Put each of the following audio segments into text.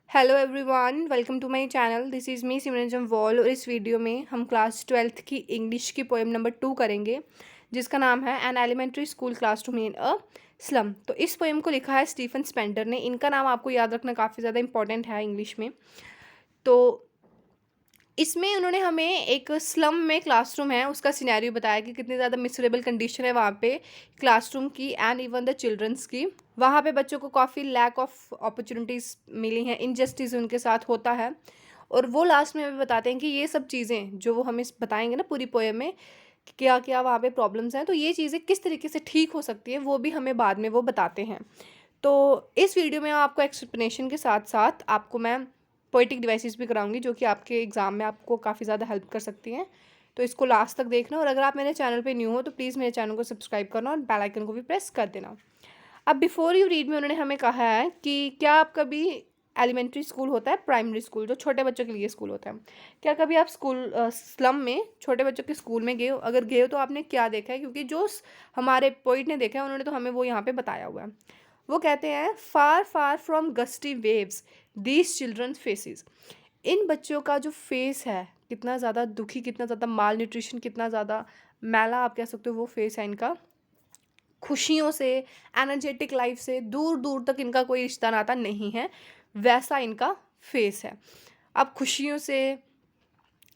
Hello everyone, welcome to my channel. This is me Simran Jamwal और इस video में हम क्लास 12th की इंग्लिश की पोएम नंबर 2 करेंगे, जिसका नाम है an elementary school classroom in a slum. तो इस पोएम को लिखा है स्टीफन स्पेंडर ने। इनका नाम आपको याद रखना काफ़ी ज़्यादा इंपॉर्टेंट है इंग्लिश में। तो इसमें उन्होंने हमें एक स्लम में क्लासरूम है उसका सिनेरियो बताया कि कितनी ज़्यादा मिसरेबल कंडीशन है वहाँ पे क्लासरूम की एंड इवन द चिल्ड्रंस की। वहाँ पे बच्चों को काफ़ी लैक ऑफ अपॉर्चुनिटीज़ मिली हैं, इनजस्टिस उनके साथ होता है। और वो लास्ट में हमें बताते हैं कि ये सब चीज़ें जो वो हमें बताएंगे ना पूरी पोएम में कि क्या क्या वहाँ पे प्रॉब्लम्स हैं, तो ये चीज़ें किस तरीके से ठीक हो सकती हैं वो भी हमें बाद में वो बताते हैं। तो इस वीडियो में आपको एक्सप्लेनेशन के साथ साथ आपको मैं पोएटिक डिवाइसेस भी कराऊंगी जो कि आपके एग्ज़ाम में आपको काफ़ी ज़्यादा हेल्प कर सकती हैं। तो इसको लास्ट तक देखना, और अगर आप मेरे चैनल पे न्यू हो तो प्लीज़ मेरे चैनल को सब्सक्राइब करना और बेल आइकन को भी प्रेस कर देना। अब बिफोर यू रीड में उन्होंने हमें कहा है कि क्या आप कभी एलिमेंट्री स्कूल होता है, प्राइमरी स्कूल जो छोटे बच्चों के लिए स्कूल होता है, क्या कभी आप स्कूल स्लम में छोटे बच्चों के स्कूल में गए हो? अगर गए हो तो आपने क्या देखा है, क्योंकि जो हमारे पोइट ने देखा है उन्होंने तो हमें वो यहाँ पे बताया हुआ है। वो कहते हैं far far from gusty waves these children faces. इन बच्चों का जो फेस है कितना ज़्यादा दुखी, कितना ज़्यादा माल न्यूट्रिशन, कितना ज़्यादा मैला आप कह सकते हो वो फेस है इनका। खुशियों से, एनर्जेटिक लाइफ से दूर दूर तक इनका कोई रिश्ता नाता नहीं है, वैसा इनका फेस है। अब खुशियों से,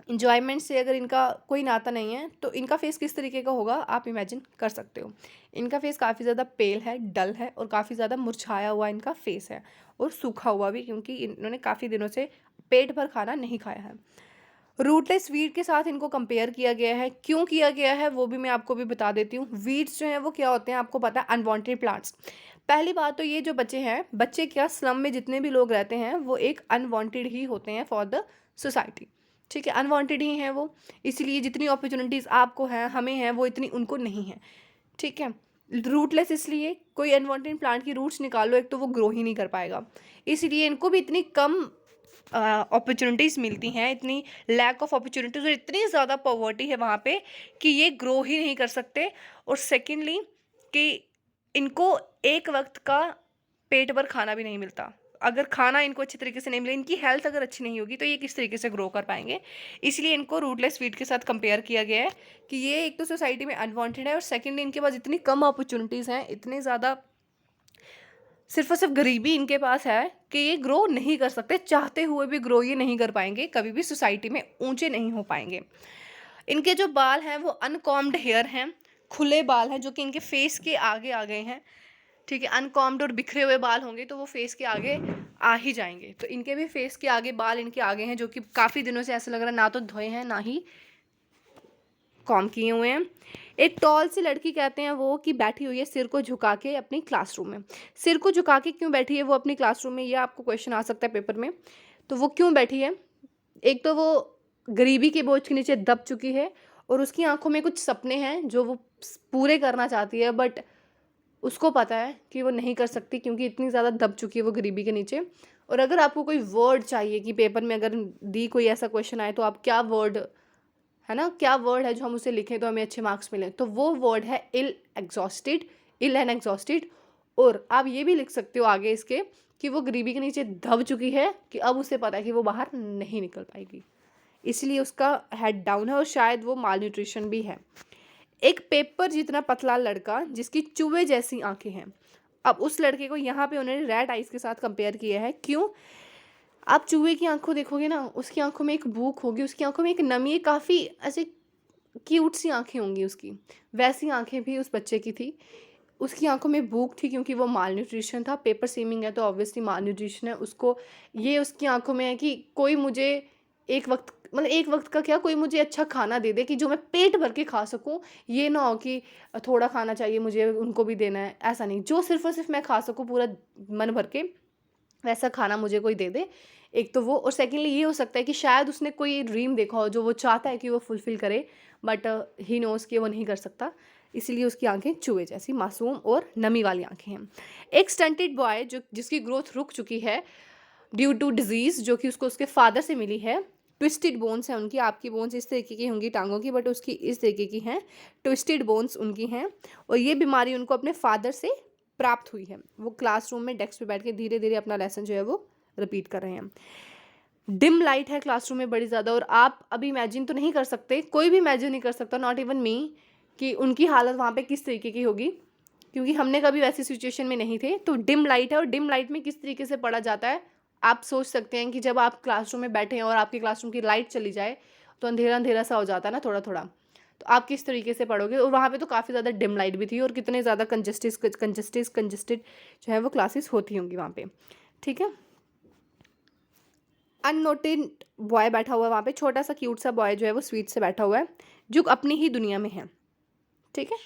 इंजॉयमेंट से अगर इनका कोई नाता नहीं है तो इनका फेस किस तरीके का होगा आप इमेजिन कर सकते हो। इनका फेस काफ़ी ज़्यादा पेल है, डल है और काफ़ी ज़्यादा मुरझाया हुआ इनका फेस है, और सूखा हुआ भी, क्योंकि इन्होंने काफ़ी दिनों से पेट भर खाना नहीं खाया है। रूटलेस वीड के साथ इनको कंपेयर किया गया है। क्यों किया गया है वो भी मैं आपको भी बता देती हूँ। वीड्स जो हैं वो क्या होते हैं आपको पता है, अनवांटेड प्लांट्स। पहली बात तो ये जो बच्चे हैं, बच्चे क्या स्लम में जितने भी लोग रहते हैं वो एक अनवांटेड ही होते हैं फॉर द सोसाइटी। ठीक है, अनवांटेड ही हैं वो, इसलिए जितनी अपॉर्चुनिटीज़ आपको हैं, हमें हैं, वो इतनी उनको नहीं है। ठीक है, रूटलेस इसलिए कोई अनवांटेड प्लांट की रूट्स निकालो एक तो वो ग्रो ही नहीं कर पाएगा, इसलिए इनको भी इतनी कम अपॉर्चुनिटीज़ मिलती हैं, इतनी लैक ऑफ अपॉर्चुनिटीज़ और इतनी ज़्यादा पॉवर्टी है वहाँ पे कि ये ग्रो ही नहीं कर सकते। और सेकेंडली कि इनको एक वक्त का पेट भर खाना भी नहीं मिलता। अगर खाना इनको अच्छी तरीके से नहीं मिले, इनकी हेल्थ अगर अच्छी नहीं होगी तो ये किस तरीके से ग्रो कर पाएंगे। इसलिए इनको रूटलेस वीड के साथ कंपेयर किया गया है कि ये एक तो सोसाइटी में अनवांटेड है, और सेकेंडली इनके पास इतनी कम अपॉर्चुनिटीज़ हैं, इतने ज़्यादा सिर्फ और सिर्फ गरीबी इनके पास है कि ये ग्रो नहीं कर सकते, चाहते हुए भी ग्रो ये नहीं कर पाएंगे, कभी भी सोसाइटी में ऊंचे नहीं हो पाएंगे। इनके जो बाल हैं वो अनकॉम्ड हेयर हैं, खुले बाल हैं जो कि इनके फेस के आगे आ गए हैं। ठीक है, अनकॉम्ड और बिखरे हुए बाल होंगे तो वो फेस के आगे आ ही जाएंगे। तो इनके भी फेस के आगे बाल इनके आगे हैं, जो कि काफ़ी दिनों से ऐसा लग रहा है ना तो धोए हैं ना ही कॉम किए हुए हैं। एक टॉल सी लड़की कहते हैं वो कि बैठी हुई है सिर को झुका के अपनी क्लासरूम में। सिर को झुका के क्यों बैठी है वो अपनी क्लासरूम में, ये आपको क्वेश्चन आ सकता है पेपर में। तो वो क्यों बैठी है, एक तो वो गरीबी के बोझ के नीचे दब चुकी है, और उसकी आंखों में कुछ सपने हैं जो वो पूरे करना चाहती है, बट उसको पता है कि वो नहीं कर सकती क्योंकि इतनी ज़्यादा दब चुकी है वो गरीबी के नीचे। और अगर आपको कोई वर्ड चाहिए कि पेपर में अगर दी कोई ऐसा क्वेश्चन आए तो आप क्या वर्ड, है ना, क्या वर्ड है जो हम उसे लिखें तो हमें अच्छे मार्क्स मिले, तो वो वर्ड है इल एग्जॉस्टेड, इल एंड एग्जॉस्टेड। और आप ये भी लिख सकते हो आगे इसके कि वो गरीबी के नीचे दब चुकी है, कि अब उसे पता है कि वो बाहर नहीं निकल पाएगी, इसलिए उसका हेड डाउन है और शायद वो माल न्यूट्रिशन भी है। एक पेपर जितना पतला लड़का जिसकी चूहे जैसी आंखें हैं। अब उस लड़के को यहाँ पे उन्होंने रेड आइज के साथ कंपेयर किया है। क्यों? आप चूहे की आंखों देखोगे ना, उसकी आंखों में एक भूख होगी, उसकी आंखों में एक नमी है, काफ़ी ऐसे क्यूट सी आंखें होंगी उसकी, वैसी आंखें भी उस बच्चे की थी। उसकी आंखों में भूख थी क्योंकि वो माल न्यूट्रिशन था, पेपर सीमिंग है तो ऑब्वियसली माल न्यूट्रिशन है उसको। ये उसकी आंखों में है कि कोई मुझे एक वक्त, मतलब एक वक्त का क्या, कोई मुझे अच्छा खाना दे दे कि जो मैं पेट भर के खा सकूं। ये ना हो कि थोड़ा खाना चाहिए मुझे, उनको भी देना है, ऐसा नहीं, जो सिर्फ और सिर्फ मैं खा सकूं पूरा मन भर के, वैसा खाना मुझे कोई दे दे। एक तो वो, और सेकेंडली ये हो सकता है कि शायद उसने कोई ड्रीम देखा हो जो वो चाहता है कि वो फुलफ़िल करे, बट ही नोज़ कि वो नहीं कर सकता, इसीलिए उसकी आंखें चूहे जैसी मासूम और नमी वाली आंखें हैं। एक स्टंटेड बॉय जो जिसकी ग्रोथ रुक चुकी है ड्यू टू डिजीज़, जो कि उसको उसके फादर से मिली है। ट्विस्टेड बोन्स हैं उनकी, आपकी बोन्स इस तरीके की होंगी टांगों की, बट उसकी इस तरीके की हैं, ट्विस्टेड बोन्स उनकी हैं। और ये बीमारी उनको अपने फादर से प्राप्त हुई है। वो क्लासरूम में डेस्क पे बैठ के धीरे धीरे अपना लेसन जो है वो रिपीट कर रहे हैं। डिम लाइट है क्लासरूम में बड़ी ज़्यादा, और आप अभी इमेजिन तो नहीं कर सकते, कोई भी इमेजिन नहीं कर सकता, नॉट इवन मी, कि उनकी हालत वहाँ पे किस तरीके की होगी, क्योंकि हमने कभी वैसी सिचुएशन में नहीं थे। तो डिम लाइट है, और डिम लाइट में किस तरीके से पढ़ा जाता है आप सोच सकते हैं कि जब आप क्लासरूम में बैठे हैं और आपके क्लासरूम की लाइट चली जाए तो अंधेरा अंधेरा सा हो जाता है ना थोड़ा थोड़ा, तो आप किस तरीके से पढ़ोगे। और वहाँ पे तो काफ़ी ज़्यादा डिम लाइट भी थी, और कितने ज़्यादा कंजस्टेड जो है वो क्लासेस होती होंगी वहाँ पे, ठीक है। अननोटेड बॉय बैठा हुआ है वहाँ पे, छोटा सा क्यूट सा बॉय जो है वो स्वीट से बैठा हुआ है, जो अपनी ही दुनिया में है, ठीक है।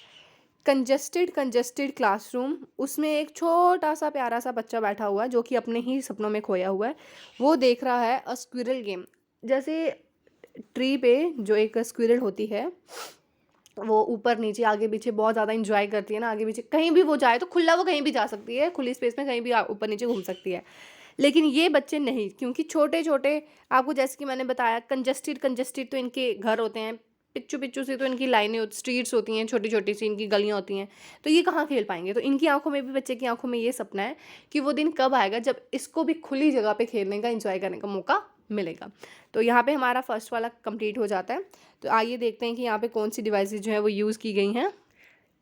कंजस्टेड क्लासरूम, उसमें एक छोटा सा प्यारा सा बच्चा बैठा हुआ है जो कि अपने ही सपनों में खोया हुआ है। वो देख रहा है अ स्क्विरल गेम, जैसे ट्री पे जो एक स्क्विरल होती है वो ऊपर नीचे आगे पीछे बहुत ज़्यादा इंजॉय करती है ना, आगे पीछे कहीं भी वो जाए तो खुला वो कहीं भी जा सकती है, खुली स्पेस में कहीं भी ऊपर नीचे घूम सकती है। लेकिन ये बच्चे नहीं, क्योंकि छोटे छोटे, आपको जैसे कि मैंने बताया, कंजस्टेड तो इनके घर होते हैं, पिच्चू पिच्चू सी तो इनकी लाइनें स्ट्रीट्स होती हैं, छोटी छोटी सी इनकी गलियाँ होती हैं, तो ये कहाँ खेल पाएंगे। तो इनकी आंखों में भी, बच्चे की आंखों में ये सपना है कि वो दिन कब आएगा जब इसको भी खुली जगह पे खेलने का, इंजॉय करने का मौका मिलेगा। तो यहाँ पे हमारा फर्स्ट वाला कंप्लीट हो जाता है। तो आइए देखते हैं कि यहाँ पे कौन सी डिवाइसेज जो है वो यूज़ की गई हैं।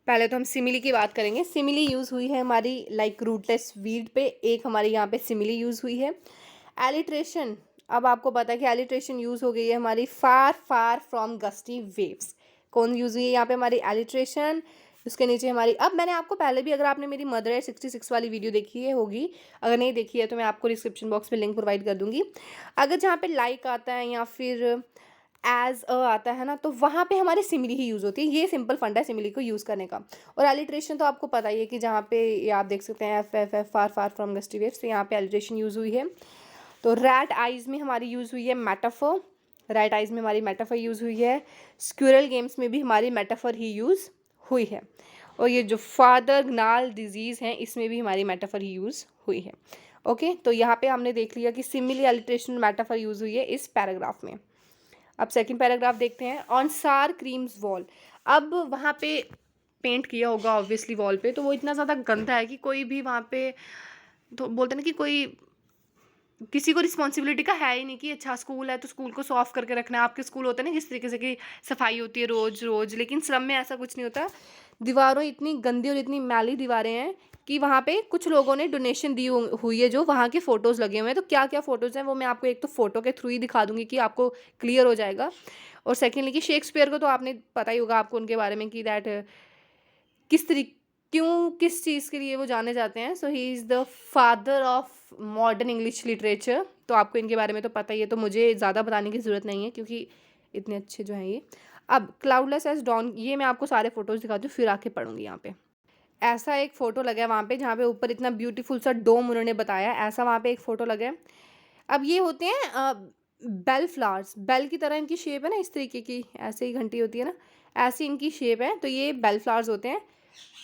पहले तो हम सिमिली की बात करेंगे। सिमिली यूज़ हुई है हमारी लाइक रूटलेस वीड पे, एक हमारी यहाँ पे सिमिली यूज़ हुई है। एलिट्रेशन, अब आपको पता है कि एलिट्रेशन यूज़ हो गई है हमारी फार फार फ्रॉम गस्टी वेव्स। कौन यूज़ हुई है यहाँ पे हमारी एलिट्रेशन। उसके नीचे हमारी, अब मैंने आपको पहले भी, अगर आपने मेरी मदर एट 66 वाली वीडियो देखी है होगी, अगर नहीं देखी है तो मैं आपको डिस्क्रिप्शन बॉक्स में लिंक प्रोवाइड कर दूंगी। अगर जहाँ पे लाइक आता है या फिर एज अ आता है ना, तो वहाँ पे हमारी सिमिली ही यूज़ होती है। ये सिंपल फंडा है सिमिली को यूज़ करने का। और एलिट्रेशन तो आपको पता ही है कि जहाँ पे ये आप देख सकते हैं F far far from gusty waves, तो यहाँ पे एलिट्रेशन यूज़ हुई है। तो रैट आइज़ में हमारी यूज़ हुई है मेटाफर, रैट आइज़ में हमारी मेटाफर यूज़ हुई है। स्क्विरल गेम्स में भी हमारी मेटाफर ही यूज़ हुई है। और ये जो फादर ग्नाल डिजीज़ हैं, इसमें भी हमारी मेटाफर ही यूज़ हुई है। ओके, तो यहाँ पे हमने देख लिया कि सिमिली, एलिट्रेशन, मेटाफर यूज़ हुई है इस पैराग्राफ में। अब सेकंड पैराग्राफ देखते हैं। ऑन सार क्रीम्स वॉल, अब वहाँ पे पेंट किया होगा ऑब्वियसली वॉल पे, तो वो इतना ज़्यादा गंदा है कि कोई भी वहाँ पे, तो बोलते हैं ना कि कोई, किसी को रिस्पॉन्सिबिलिटी का है ही नहीं कि अच्छा स्कूल है तो स्कूल को साफ करके रखना है। आपके स्कूल होते हैं ना जिस तरीके से कि सफाई होती है रोज़ रोज़, लेकिन स्लम में ऐसा कुछ नहीं होता। दीवारों इतनी गंदी और इतनी मैली दीवारें हैं कि वहाँ पे कुछ लोगों ने डोनेशन दी हुई है, जो वहाँ के फ़ोटोज़ लगे हुए हैं। तो क्या क्या फ़ोटोज़ हैं वो मैं आपको एक तो फ़ोटो के थ्रू ही दिखा दूँगी कि आपको क्लियर हो जाएगा। और सेकेंडली कि शेक्सपियर को तो आपने पता ही होगा आपको उनके बारे में कि दैट किस तरीके, क्यों, किस चीज़ के लिए वो जाने जाते हैं। So he is the father of modern English literature. तो आपको इनके बारे में तो पता ही है, तो मुझे ज़्यादा बताने की ज़रूरत नहीं है क्योंकि इतने अच्छे जो हैं ये। अब क्लाउडलेस एज डॉन, ये मैं आपको सारे फोटोज़ दिखाती हूँ फिर आके पढ़ूंगी। यहाँ पे ऐसा एक फ़ोटो लगा है वहाँ पे, जहाँ पे ऊपर इतना ब्यूटीफुल सा डोम उन्होंने बताया, ऐसा वहाँ पे एक फ़ोटो लगा है। अब ये होते हैं बेल फ्लावर्स, बेल की तरह इनकी शेप है ना, इस तरीके की, ऐसे ही घंटी होती है ना, ऐसी इनकी शेप है। तो ये बेल फ्लावर्स होते हैं।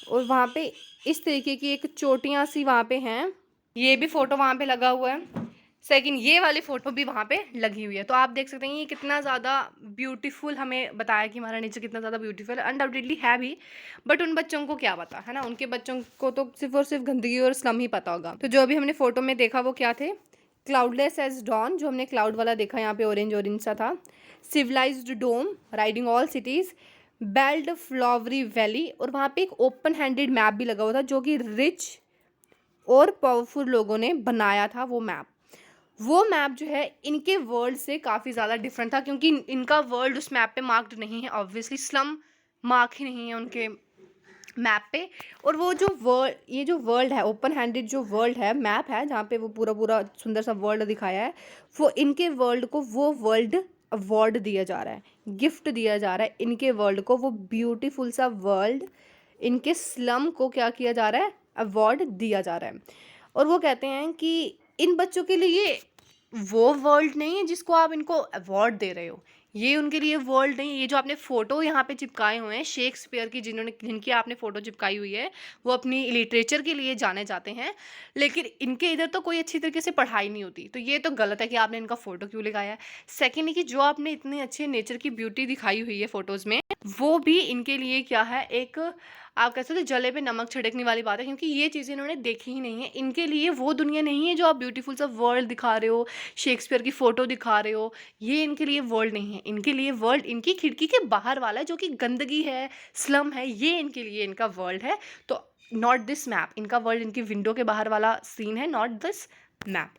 और वहाँ पे इस तरीके की एक चोटियाँ सी वहाँ पे हैं। ये भी फ़ोटो वहाँ पे लगा हुआ है। सेकंड, ये वाली फ़ोटो भी वहाँ पे लगी हुई है। तो आप देख सकते हैं ये कितना ज़्यादा ब्यूटीफुल, हमें बताया कि हमारा नेचर कितना ज़्यादा ब्यूटीफुल है। अनडाउटेडली है भी, बट उन बच्चों को क्या पता है ना, उनके बच्चों को तो सिर्फ और सिर्फ गंदगी और स्लम ही पता होगा। तो जो अभी हमने फ़ोटो में देखा वो क्या थे, क्लाउडलेस एज डॉन, जो हमने क्लाउड वाला देखा, यहाँ पे ऑरेंज ऑरेंज सा था। Civilised dome, riding all cities, belled flowery valley, और वहाँ पे एक ओपन हैंडेड मैप भी लगा हुआ था जो कि रिच और पावरफुल लोगों ने बनाया था। वो मैप जो है इनके वर्ल्ड से काफ़ी ज़्यादा डिफरेंट था, क्योंकि इनका वर्ल्ड उस मैप पे मार्क्ड नहीं है, ऑब्वियसली स्लम मार्क ही नहीं है उनके मैप पे। और वो जो वर्ल्ड, ये जो वर्ल्ड है, ओपन हैंडेड जो वर्ल्ड है, मैप है जहाँ पे वो पूरा पूरा सुंदर सा वर्ल्ड दिखाया है, वो इनके वर्ल्ड को वो वर्ल्ड अवार्ड दिया जा रहा है, गिफ्ट दिया जा रहा है इनके वर्ल्ड को। वो ब्यूटीफुल सा वर्ल्ड इनके स्लम को क्या किया जा रहा है, अवार्ड दिया जा रहा है। और वो कहते हैं कि इन बच्चों के लिए ये वो वर्ल्ड नहीं है जिसको आप इनको अवार्ड दे रहे हो, ये उनके लिए वर्ल्ड नहीं। ये जो आपने फ़ोटो यहाँ पे चिपकाए हुए हैं शेक्सपियर की, जिनकी आपने फ़ोटो चिपकाई हुई है, वो अपनी लिटरेचर के लिए जाने जाते हैं, लेकिन इनके इधर तो कोई अच्छी तरीके से पढ़ाई नहीं होती। तो ये तो गलत है कि आपने इनका फ़ोटो क्यों लगाया है। सेकेंडली कि जो आपने इतने अच्छे नेचर की ब्यूटी दिखाई हुई है फ़ोटोज़ में, वो भी इनके लिए क्या है, एक आप कह सकते हो जले पे नमक छिड़कने वाली बात है, क्योंकि ये चीज़ें इन्होंने देखी ही नहीं है। इनके लिए वो दुनिया नहीं है जो आप ब्यूटीफुल सा वर्ल्ड दिखा रहे हो, शेक्सपियर की फ़ोटो दिखा रहे हो, ये इनके लिए वर्ल्ड नहीं है। इनके लिए वर्ल्ड इनकी खिड़की के बाहर वाला है, जो कि गंदगी है, स्लम है, ये इनके लिए इनका वर्ल्ड है। तो नॉट दिस मैप, इनका वर्ल्ड इनकी विंडो के बाहर वाला सीन है, नॉट दिस मैप।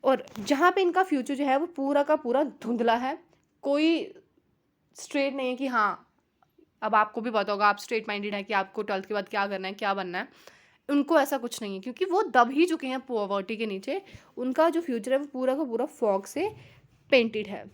और जहाँ पे इनका फ्यूचर जो है वो पूरा का पूरा धुंधला है, कोई स्ट्रेट नहीं है कि हाँ, अब आपको भी पता होगा, आप स्ट्रेट माइंडेड है कि आपको 12th के बाद क्या करना है, क्या बनना है। उनको ऐसा कुछ नहीं है, क्योंकि वो दब ही चुके हैं पॉवर्टी के नीचे। उनका जो फ्यूचर है वो पूरा का पूरा फॉग से पेंटेड है।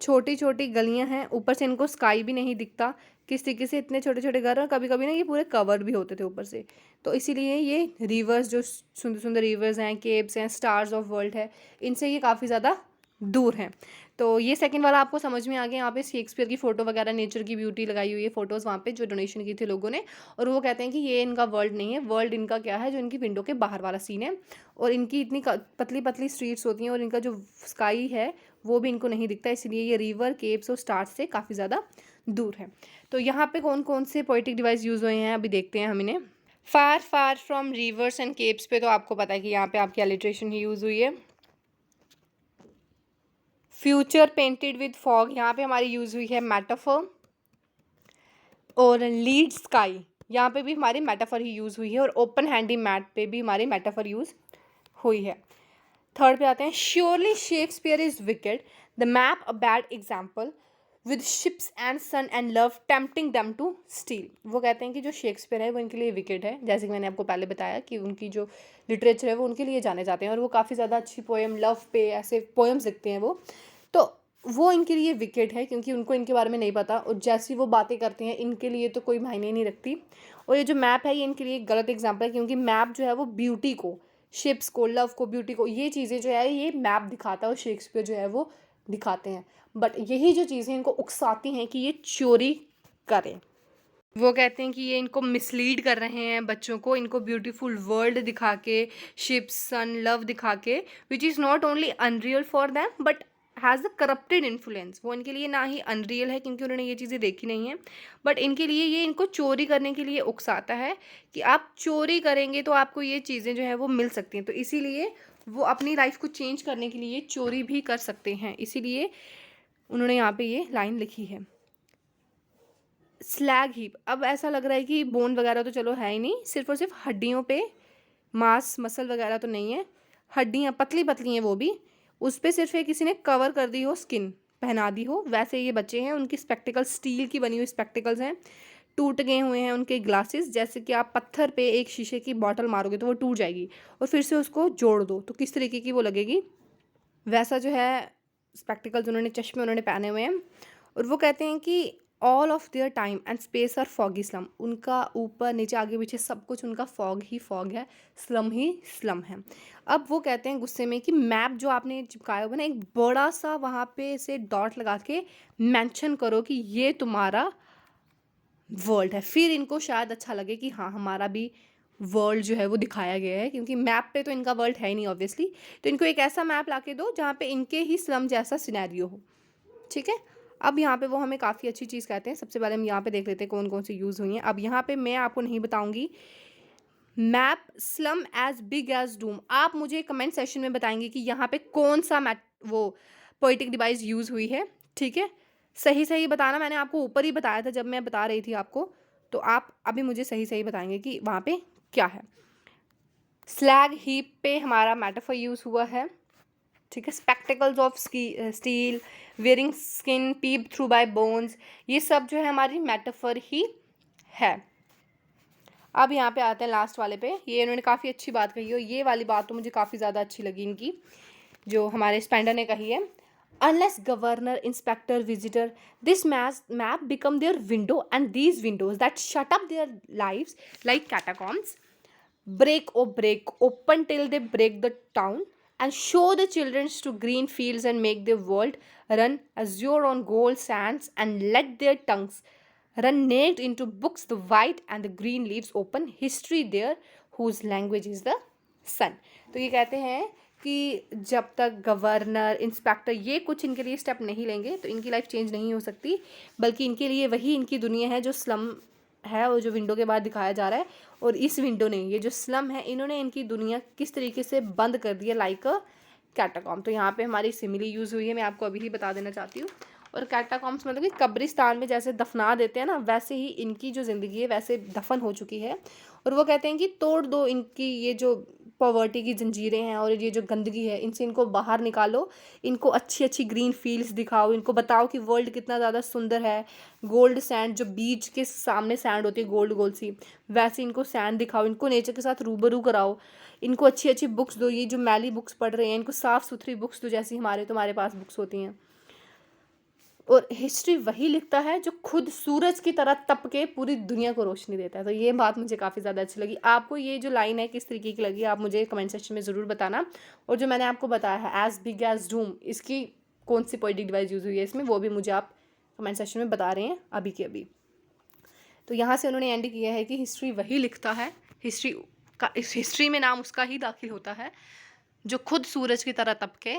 छोटी छोटी गलियां हैं, ऊपर से इनको स्काई भी नहीं दिखता। किस तरीके से इतने छोटे छोटे घर, और कभी कभी ना ये पूरे कवर भी होते थे ऊपर से। तो इसीलिए ये रिवर्स, जो सुंदर सुंदर रिवर्स हैं, केव्स हैं, स्टार्स ऑफ वर्ल्ड है, इनसे ये काफ़ी ज़्यादा दूर हैं। तो ये सेकंड वाला आपको समझ में आ गया। यहाँ पे शेक्सपियर की फ़ोटो वगैरह, नेचर की ब्यूटी लगाई हुई है फ़ोटोज़ वहाँ पे, जो डोनेशन की थी लोगों ने। और वो कहते हैं कि ये इनका वर्ल्ड नहीं है, वर्ल्ड इनका क्या है, जो इनकी विंडो के बाहर वाला सीन है। और इनकी इतनी पतली पतली स्ट्रीट्स होती हैं, और इनका जो स्काई है वो भी इनको नहीं दिखता, इसलिए ये रिवर, केव्स और स्टार्स से काफ़ी ज़्यादा दूर है। तो यहाँ पे कौन कौन से पोएटिक डिवाइस यूज़ हुए हैं अभी देखते हैं हम इन्हें। Far far from rivers and caves पे तो आपको पता है कि यहाँ पे आपकी अलिट्रेशन ही यूज़ हुई है। फ्यूचर पेंटेड विद फॉग, यहाँ पे हमारी यूज़ हुई है मेटाफर। और लीड स्काई, यहाँ पे भी हमारी मेटाफर ही यूज़ हुई है। और ओपन हैंडी मैट पे भी हमारी मेटाफर यूज़ हुई है। थर्ड पे आते हैं, surely Shakespeare is wicked, the map a bad example, with ships and sun and love tempting them to steal. वो कहते हैं कि जो शेक्सपियर है वो इनके लिए विकेड है, जैसे कि मैंने आपको पहले बताया कि उनकी जो लिटरेचर है वो उनके लिए जाने जाते हैं, और वो काफ़ी ज़्यादा अच्छी पोएम, लव पे ऐसे पोएम्स लिखते हैं वो। तो वो इनके लिए विकेड है, क्योंकि उनको इनके बारे में नहीं पता, और जैसी वो बातें करते हैं इनके लिए तो कोई मायने नहीं रखती। और ये जो मैप है ये इनके लिए एक गलत एग्जाम्पल है, क्योंकि मैप जो है वो ब्यूटी को, शिप्स को, लव को, ब्यूटी को, ये चीज़ें जो है ये मैप दिखाता है, और शेक्सपियर जो है वो दिखाते हैं। बट यही जो चीज़ें इनको उकसाती हैं कि ये चोरी करें। वो कहते हैं कि ये इनको मिसलीड कर रहे हैं बच्चों को, इनको ब्यूटीफुल वर्ल्ड दिखा के, शिप्स, सन, लव दिखा के, which is not only unreal for them but has the corrupted influence. वो इनके लिए ना ही अनरियल है, क्योंकि उन्होंने ये चीज़ें देखी नहीं है, बट इनके लिए ये इनको चोरी करने के लिए उकसाता है कि आप चोरी करेंगे तो आपको ये चीज़ें जो है वो मिल सकती हैं। तो इसीलिए वो अपनी लाइफ को चेंज करने के लिए चोरी भी कर सकते हैं, इसीलिए उन्होंने यहाँ पे ये लाइन लिखी है। स्लैग हीप, अब ऐसा लग रहा है कि बोन वगैरह तो चलो है ही नहीं, सिर्फ और सिर्फ हड्डियों पे, मांस मसल वगैरह तो नहीं है, हड्डियाँ पतली पतली हैं वो भी, उस पर सिर्फ एक किसी ने कवर कर दी हो, स्किन पहना दी हो, वैसे ये बच्चे हैं। उनकी स्पेक्टिकल स्टील की बनी हुई स्पेक्टिकल्स हैं, टूट गए हुए हैं उनके ग्लासेस, जैसे कि आप पत्थर पे एक शीशे की बॉटल मारोगे तो वो टूट जाएगी, और फिर से उसको जोड़ दो तो किस तरीके की वो लगेगी, वैसा जो है स्पेक्टिकल्स उन्होंने, चश्मे उन्होंने पहने हुए हैं। और वो कहते हैं कि all of their time and space are foggy slum, उनका ऊपर नीचे आगे पीछे सब कुछ उनका फॉग ही फॉग है, स्लम ही स्लम है। अब वो कहते हैं गुस्से में कि मैप जो आपने चिपकाया हुआ ना, एक बड़ा सा वहाँ पे से डॉट लगा के मेंशन करो कि ये तुम्हारा वर्ल्ड है, फिर इनको शायद अच्छा लगे कि हाँ हमारा भी वर्ल्ड जो है वो दिखाया गया है, क्योंकि मैप पे तो इनका वर्ल्ड है ही नहीं ऑब्वियसली। तो इनको एक ऐसा मैप ला के दो जहाँ पे इनके ही स्लम जैसा सिनेरियो हो, ठीक है। अब यहाँ पे वो हमें काफ़ी अच्छी चीज़ कहते हैं। सबसे पहले हम यहाँ पे देख लेते हैं कौन कौन सी यूज़ हुई हैं। अब यहाँ पे मैं आपको नहीं बताऊँगी map slum as big as doom, आप मुझे कमेंट सेशन में बताएंगे कि यहाँ पे कौन सा मैप वो पोइटिक डिवाइस यूज़ हुई है, ठीक है। सही सही बताना, मैंने आपको ऊपर ही बताया था जब मैं बता रही थी आपको, तो आप अभी मुझे सही सही बताएंगे कि वहाँ पे क्या है। स्लैग हीप पे हमारा मेटाफर यूज़ हुआ है, ठीक है। Spectacles of steel, wearing skin pep through bye bones, ये सब जो है हमारी मेटाफर ही है। अब यहाँ पे आते हैं लास्ट वाले पे, ये इन्होंने काफ़ी अच्छी बात कही है, ये वाली बात तो मुझे काफ़ी ज़्यादा अच्छी लगी इनकी, जो हमारे स्पेंडर ने कही है। Unless governor, inspector, visitor, this map become their window, and these windows that shut up their lives like catacombs break open till they break the town and show the children to green fields and make their world run azure on gold sands and let their tongues run naked into books, the white and the green leaves open history there whose language is the sun। तो ये कहते हैं कि जब तक governor, inspector ये कुछ इनके लिए स्टेप नहीं लेंगे तो इनकी लाइफ चेंज नहीं हो सकती, बल्कि इनके लिए वही इनकी दुनिया है जो स्लम है वो जो विंडो के बाहर दिखाया जा रहा है, और इस विंडो ने, ये जो स्लम है, इन्होंने इनकी दुनिया किस तरीके से बंद कर दी है, लाइक अ कैटाकॉम्ब। तो यहाँ पे हमारी सिमिली यूज़ हुई है, मैं आपको अभी ही बता देना चाहती हूँ। और कैटाकॉम्ब्स मतलब कि कब्रिस्तान में जैसे दफना देते हैं ना, वैसे ही इनकी जो ज़िंदगी है वैसे दफन हो चुकी है। और वो कहते हैं कि तोड़ दो इनकी ये जो पॉवर्टी की जंजीरें हैं और ये जो गंदगी है, इनसे इनको बाहर निकालो, इनको अच्छी अच्छी ग्रीन फील्ड्स दिखाओ, इनको बताओ कि वर्ल्ड कितना ज़्यादा सुंदर है। गोल्ड सैंड, जो बीच के सामने सैंड होती है गोल्ड गोल्ड सी, वैसे इनको सैंड दिखाओ, इनको नेचर के साथ रूबरू कराओ, इनको अच्छी अच्छी बुक्स दो। ये जो मैली बुक्स पढ़ रहे हैं इनको साफ़ सुथरी बुक्स दो, जैसी हमारे तुम्हारे पास बुक्स होती हैं। और हिस्ट्री वही लिखता है जो खुद सूरज की तरह तप के पूरी दुनिया को रोशनी देता है। तो ये बात मुझे काफ़ी ज़्यादा अच्छी लगी। आपको ये जो लाइन है किस तरीके की लगी, आप मुझे कमेंट सेक्शन में ज़रूर बताना। और जो मैंने आपको बताया है एज बिग एज डूम, इसकी कौन सी पोएटिक डिवाइस यूज़ हुई है इसमें, वो भी मुझे आप कमेंट सेक्शन में बता रहे हैं अभी के अभी। तो यहाँ से उन्होंने एंड किया है कि हिस्ट्री वही लिखता है, हिस्ट्री का, इस हिस्ट्री में नाम उसका ही दाखिल होता है जो खुद सूरज की तरह तप के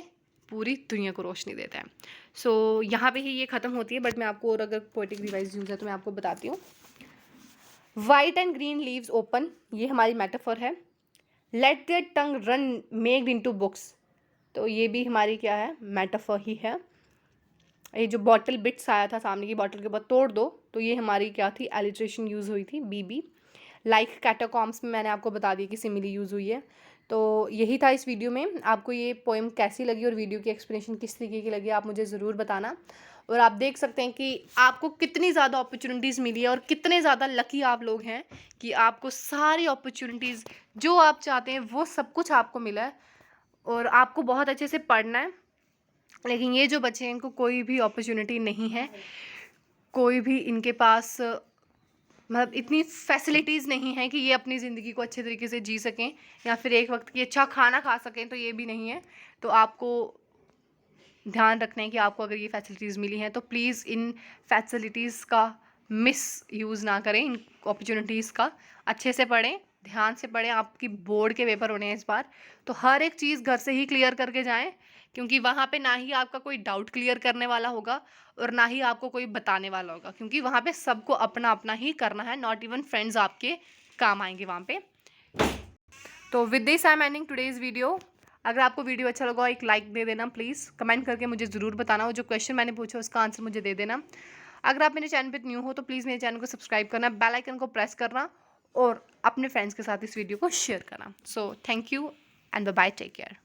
पूरी दुनिया को रोशनी देता है। सो यहाँ पे ही ये ख़त्म होती है, बट मैं आपको और अगर पोएटिक डिवाइस यूज़ है तो मैं आपको बताती हूँ। White and green leaves open, ये हमारी मेटाफर है। Let their tongue run naked into books, तो ये भी हमारी क्या है, मेटाफर ही है। ये जो बॉटल बिट्स आया था सामने की बॉटल के बाद तोड़ दो, तो ये हमारी क्या थी, एलिट्रेशन यूज़ हुई थी, बीबी। लाइक कैटाकॉम्ब्स में मैंने आपको बता दिया कि सिमिली यूज़ हुई है। तो यही था इस वीडियो में। आपको ये पोएम कैसी लगी और वीडियो की एक्सप्लेनेशन किस तरीके की लगी, आप मुझे ज़रूर बताना। और आप देख सकते हैं कि आपको कितनी ज़्यादा अपॉर्चुनिटीज़ मिली है और कितने ज़्यादा लकी आप लोग हैं कि आपको सारी अपॉर्चुनिटीज़ जो आप चाहते हैं वो सब कुछ आपको मिला है। और आपको बहुत अच्छे से पढ़ना है, लेकिन ये जो बच्चे हैं इनको कोई भी अपॉर्चुनिटी नहीं है, कोई भी इनके पास मतलब इतनी फैसिलिटीज़ नहीं है कि ये अपनी ज़िंदगी को अच्छे तरीके से जी सकें या फिर एक वक्त की अच्छा खाना खा सकें, तो ये भी नहीं है। तो आपको ध्यान रखना है कि आपको अगर ये फैसिलिटीज़ मिली हैं तो प्लीज़ इन फैसिलिटीज़ का मिस यूज़ ना करें, इन अपॉर्चुनिटीज़ का अच्छे से पढ़ें, ध्यान से पढ़ें। आपकी बोर्ड के पेपर होने हैं इस बार, तो हर एक चीज़ घर से ही क्लियर करके जाएं, क्योंकि वहाँ पे ना ही आपका कोई डाउट क्लियर करने वाला होगा और ना ही आपको कोई बताने वाला होगा, क्योंकि वहाँ पे सबको अपना अपना ही करना है, नॉट इवन फ्रेंड्स आपके काम आएंगे वहाँ पे। तो with this I am ending today's video. अगर आपको वीडियो अच्छा लगा एक लाइक दे देना प्लीज़, कमेंट करके मुझे ज़रूर बताना, वो जो क्वेश्चन मैंने पूछा उसका आंसर मुझे दे देना। अगर आप मेरे चैनल पे न्यू हो तो प्लीज़ मेरे चैनल को सब्सक्राइब करना, बेल आइकन को प्रेस करना और अपने फ्रेंड्स के साथ इस वीडियो को शेयर करना। So thank you and bye, take care.